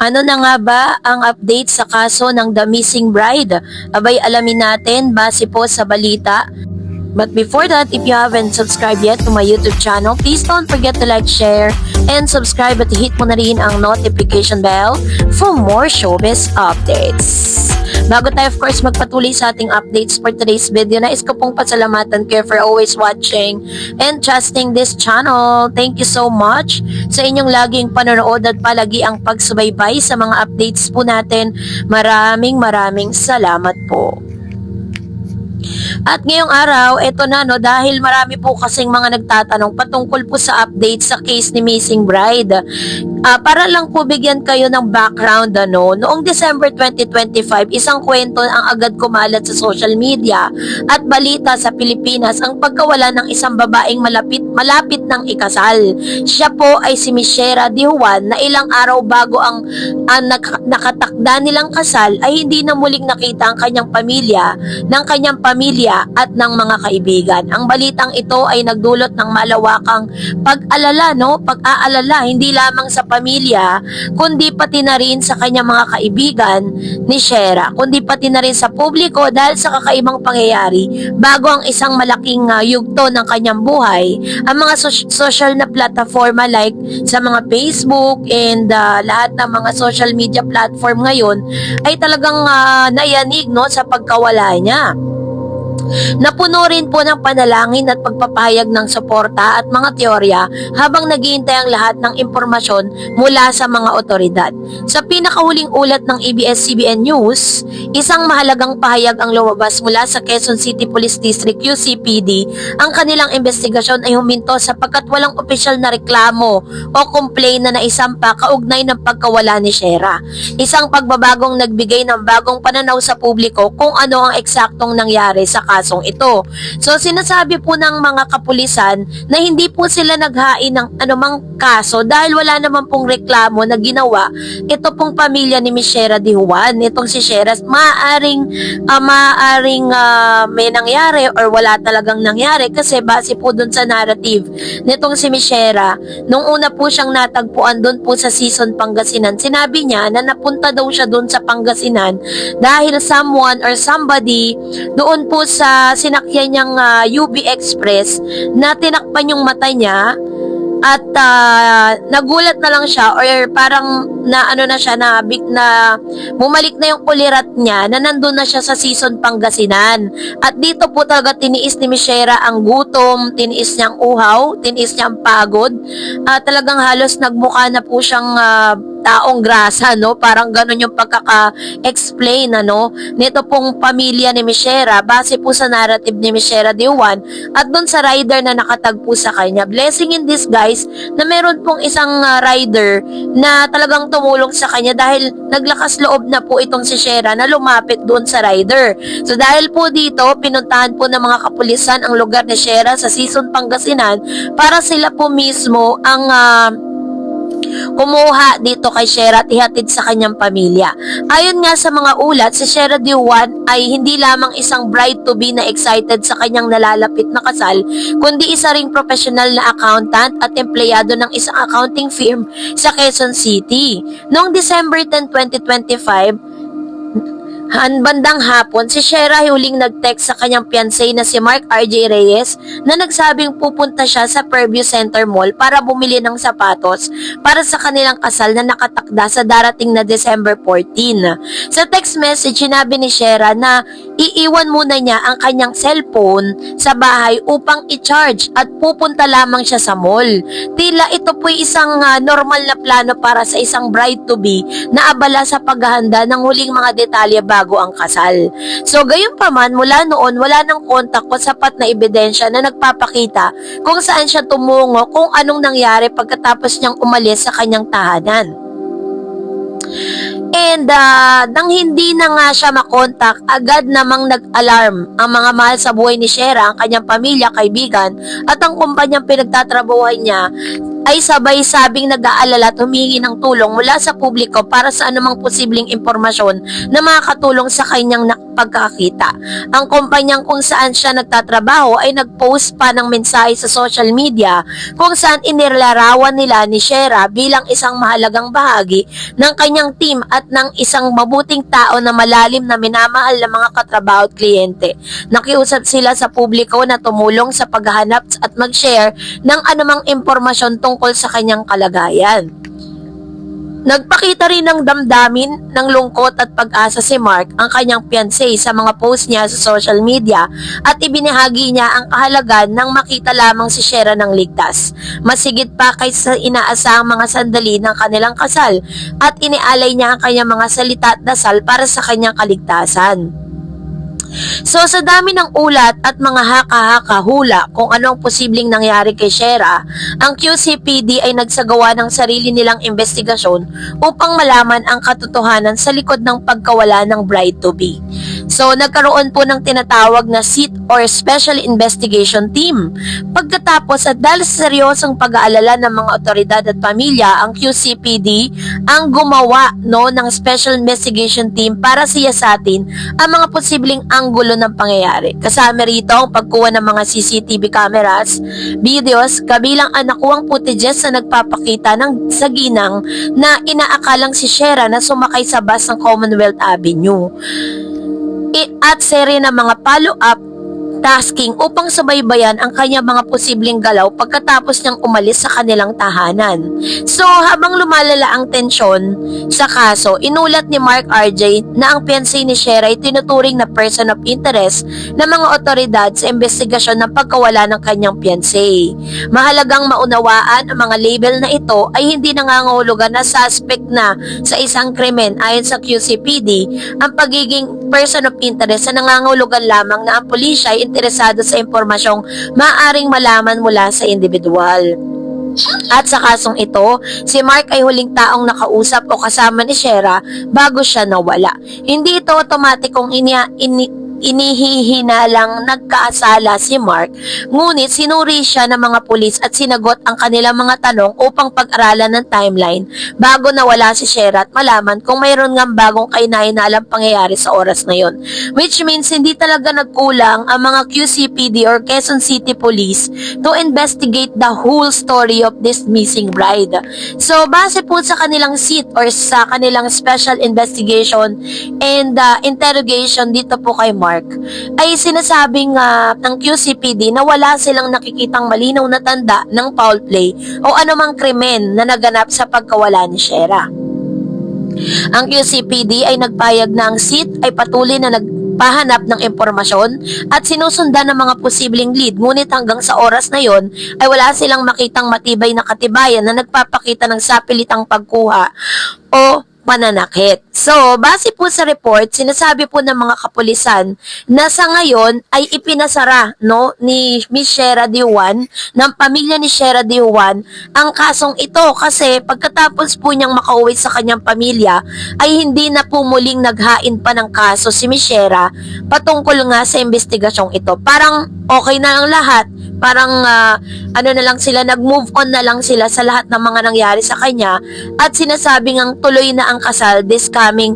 Ano na nga ba ang update sa kaso ng The Missing Bride? Abay alamin natin base po sa balita. But before that, if you haven't subscribed yet to my YouTube channel, please don't forget to like, share, and subscribe at hit mo na rin ang notification bell for more showbiz updates. Bago tayo of course magpatuloy sa ating updates for today's video, nais ko pong pasalamatan kayo for always watching and trusting this channel. Thank you so much sa inyong laging panonood at palagi ang pagsubaybay sa mga updates po natin. Maraming salamat po. At ngayong araw, eto na no, dahil marami po kasing mga nagtatanong patungkol po sa update sa case ni Missing Bride. Para lang po bigyan kayo ng background, noong December 2025, isang kwento ang agad kumalat sa social media at balita sa Pilipinas ang pagkawala ng isang babaeng malapit ng ikasal. Siya po ay si Michera Di Juan na ilang araw bago ang nakatakda nilang kasal ay hindi na muling nakita ang kanyang pamilya at ng mga kaibigan. Ang balitang ito ay nagdulot ng malawakang pag-aalala hindi lamang sa pamilya kundi pati na rin sa kanyang mga kaibigan ni Shera, kundi pati na rin sa publiko dahil sa kakaibang pangyayari bago ang isang malaking yugto ng kanyang buhay. Ang mga social na plataforma like sa mga Facebook and lahat ng mga social media platform ngayon ay talagang nayanig sa pagkawala niya. Napuno rin po ng panalangin at pagpapahayag ng suporta at mga teorya habang naghihintay ang lahat ng impormasyon mula sa mga otoridad. Sa pinakahuling ulat ng ABS-CBN News, isang mahalagang pahayag ang lumabas mula sa Quezon City Police District QCPD. Ang kanilang investigasyon ay huminto sapagkat walang opisyal na reklamo o complaint na naisampa kaugnay ng pagkawala ni Shera. Isang pagbabagong nagbigay ng bagong pananaw sa publiko kung ano ang eksaktong nangyari sa kasong ito. So sinasabi po ng mga kapulisan na hindi po sila naghain ng anumang kaso dahil wala naman pong reklamo na ginawa ito pong pamilya ni Michera Di Juan. Itong si Shera, maaaring may nangyari or wala talagang nangyari kasi base po dun sa narrative nitong si Michera. Nung una po siyang natagpuan dun po sa Season Pangasinan, sinabi niya na napunta daw siya dun sa Pangasinan dahil someone or somebody doon po sa sinakyan niyang UB Express na tinakpan yung mata niya at nagulat na lang siya or parang na bumalik na yung ulirat niya na nandun na siya sa Season Pangasinan. At dito po talaga tiniis ni Michera ang gutom, tiniis niyang uhaw, tiniis niyang pagod. Talagang halos nagmukha na po siyang taong grasa, parang ganun yung pagkaka-explain, nito pong pamilya ni Michera base po sa narrative ni Michera Di Juan at dun sa rider na nakatagpo sa kanya. Blessing in disguise na meron pong isang rider na talagang tumulong sa kanya dahil naglakas loob na po itong si Shera na lumapit doon sa rider. So dahil po dito, pinuntahan po ng mga kapulisan ang lugar ni Shera sa Season Pangasinan para sila po mismo ang kumuha dito kay Shera at ihatid sa kanyang pamilya. Ayon nga sa mga ulat, si Shera Di Juan ay hindi lamang isang bride-to-be na excited sa kanyang nalalapit na kasal, kundi isa ring professional na accountant at empleyado ng isang accounting firm sa Quezon City. Noong December 10, 2025, bandang hapon, si Shera huling nag-text sa kanyang fiancé na si Mark RJ Reyes na nagsabing pupunta siya sa Fairview Center Mall para bumili ng sapatos para sa kanilang kasal na nakatakda sa darating na December 14. Sa text message, sinabi ni Shera na iiwan muna niya ang kanyang cellphone sa bahay upang i-charge at pupunta lamang siya sa mall. Tila ito po isang normal na plano para sa isang bride-to-be na abala sa paghahanda ng huling mga detalye bago ang kasal. So gayon pa man, mula noon wala nang kontak o sapat na ebidensya na nagpapakita kung saan siya tumungo, kung anong nangyari pagkatapos niyang umalis sa kanyang tahanan. And nang hindi na nga siya makontak, agad namang nag-alarm ang mga mahal sa buhay ni Shera, ang kanyang pamilya, kaibigan at ang kumpanyang pinagtatrabahuhan niya ay sabay-sabing nag-aalala at humingi ng tulong mula sa publiko para sa anumang posibleng impormasyon na makakatulong sa kanyang pagkakita. Ang kumpanyang kung saan siya nagtatrabaho ay nag-post pa ng mensahe sa social media kung saan inilarawan nila ni Shera bilang isang mahalagang bahagi ng kanyang team at ng isang mabuting tao na malalim na minamahal ng mga katrabaho at kliyente. Nakiusap sila sa publiko na tumulong sa paghahanap at mag-share ng anumang impormasyon tungkol sa kanyang kalagayan. Nagpakita rin ng damdamin ng lungkot at pag-asa si Mark, ang kanyang fiancé, sa mga post niya sa social media at ibinahagi niya ang kahalagan ng makita lamang si Shera ng ligtas. Masigit pa kaysa inaasahang mga sandali ng kanilang kasal at inialay niya ang kanyang mga salita at dasal para sa kanyang kaligtasan. So sa dami ng ulat at mga haka-haka hula kung ano ang posibleng nangyari kay Shera, ang QCPD ay nagsagawa ng sarili nilang investigasyon upang malaman ang katotohanan sa likod ng pagkawala ng bride-to-be. So nagkaroon po ng tinatawag na SIT or Special Investigation Team. Pagkatapos at dahil sa seryosong pag-aalala ng mga otoridad at pamilya, ang QCPD ang gumawa ng Special Investigation Team para siyasatin ang mga posibleng anggulo ng pangyayari. Kasama rito ang pagkuha ng mga CCTV cameras, videos, kabilang ang nakuwang footages na nagpapakita ng saginang na inaakalang si Shera na sumakay sa bus ng Commonwealth Avenue. At serye ng mga follow-up tasking upang subaybayan ang kanyang mga posibleng galaw pagkatapos niyang umalis sa kanilang tahanan. So, habang lumalala ang tensyon sa kaso, inulat ni Mark RJ na ang fiancé ni Shera ay tinuturing na person of interest ng mga otoridad sa investigasyon ng pagkawala ng kanyang fiancé. Mahalagang maunawaan ang mga label na ito ay hindi nangangahulugan na suspect na sa isang krimen. Ayon sa QCPD, ang pagiging person of interest na nangangahulugan lamang na ang pulisya ay interesado sa impormasyong maaaring malaman mula sa individual. At sa kasong ito, si Mark ay huling taong nakausap o kasama ni Shera bago siya nawala. Hindi ito otomatikong inihihinalang nagkaasala si Mark, ngunit sinuri siya ng mga pulis at sinagot ang kanilang mga tanong upang pag-aralan ng timeline bago nawala si Shera at malaman kung mayroon ng bagong kainainalang pangyayari sa oras na yon. Which means hindi talaga nagkulang ang mga QCPD or Quezon City Police to investigate the whole story of this missing bride. So base po sa kanilang SIT or sa kanilang Special Investigation and Interrogation dito po kay Mark, ay sinasabing ng QCPD na wala silang nakikitang malinaw na tanda ng foul play o anumang krimen na naganap sa pagkawala ni Shera. Ang QCPD ay nagpayag na ang SIT ay patuloy na nagpahanap ng impormasyon at sinusundan ng mga posibleng lead, ngunit hanggang sa oras na yon ay wala silang makitang matibay na katibayan na nagpapakita ng sapilitang pagkuha o pananakit. So, base po sa report, sinasabi po ng mga kapulisan na sa ngayon ay ipinasara ni Miss Shera De Juan, ng pamilya ni Shera De Juan, ang kasong ito kasi pagkatapos po niyang makauwi sa kanyang pamilya ay hindi na po muling naghain pa ng kaso si Miss Shera patungkol nga sa investigasyong ito. Parang okay na lang lahat. Parang na lang sila, nag-move on na lang sila sa lahat ng mga nangyari sa kanya at sinasabing ang tuloy na ang kasal this coming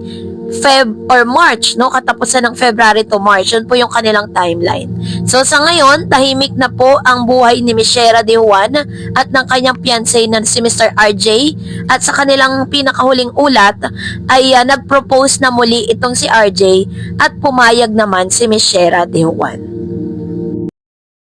Feb or March, katapusan ng February to March. Yun po yung kanilang timeline. So sa ngayon, tahimik na po ang buhay ni Miss Shera De Juan at ng kanyang fiancé na si Mr. RJ, at sa kanilang pinakahuling ulat ay nag-propose na muli itong si RJ at pumayag naman si Miss Shera De Juan.